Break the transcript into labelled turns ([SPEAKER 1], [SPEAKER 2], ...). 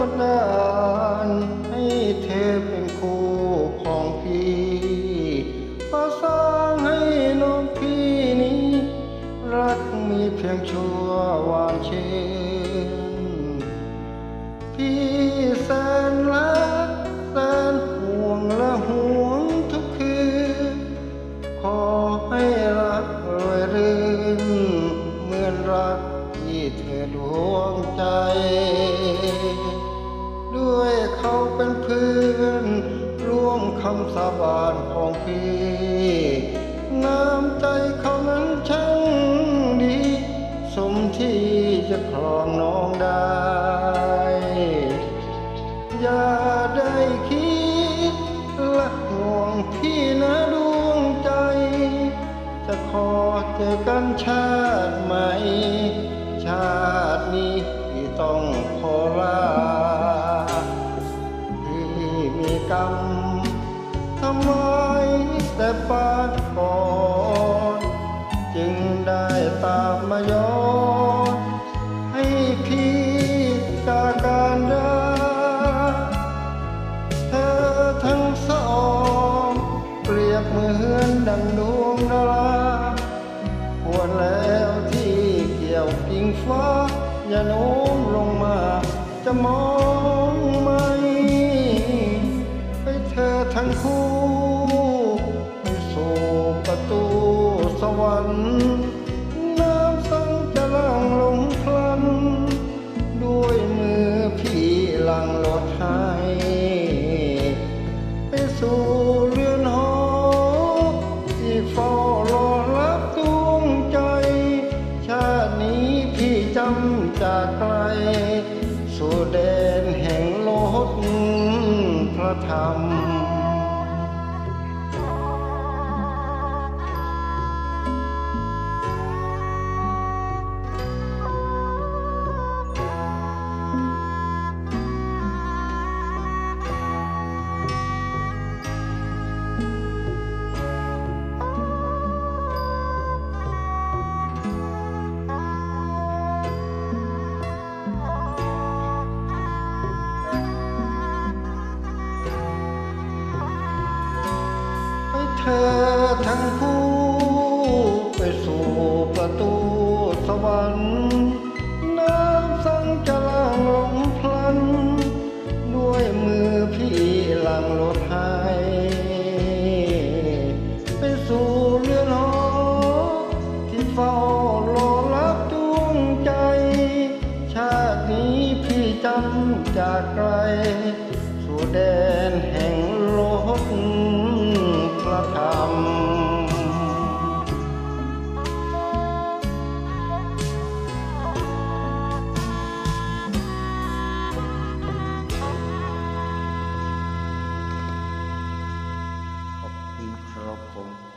[SPEAKER 1] นดาลให้เธอเป็นคู่ของพี่ก็สร้างให้น้องพี่นี้รักมีเพียงชั่ววานเชื่อพี่แสนรักแสนห่วงและห่วงทุกคืนขอให้รักรวยรื่นเหมือนรักที่เธอดวงใจด้วยเขาเป็นเพื่อนร่วมคำสาบานของพี่น้ำใจเขานั้นช่างดีสมที่จะครองน้องได้อย่าได้คิดละห่วงพี่นะดวงใจจะขอเจอกันชาติใหม่ชาตินี้พี่ต้องขอลาที่มีกรรมทำไมแต่ปานก่อนจึงได้ตามมาย้อนให้พี่จากการได้เธอทั้งสองเปรียบเหมือนดังดวงดาราควรแล้วที่เกี่ยวกิ่งฟ้าอย่าโน้มลงมาจะมองไม่ให้เธอทั้งคู่ไปสู่ประตูสวรรค์น้ำสังจะล่างลงพลันด้วยมือพี่หลังลดให้ไปสู่เรือนหอที่เฝ้ารอรับดวงใจชาตินี้พี่จำจากไกลสู่แดนแห่งโลกพระธรรมเธอทั้งคู่ไปสู่ประตูสวรรค์น้ำสังจะล่างลงพลันด้วยมือพี่หลังลดให้ไปสู่เรือนหอที่เฝ้ารอรับดวงใจชาตินี้พี่จำจากไกลสู่แดนแห่งโลกพระธรรมขอบคุณครับผม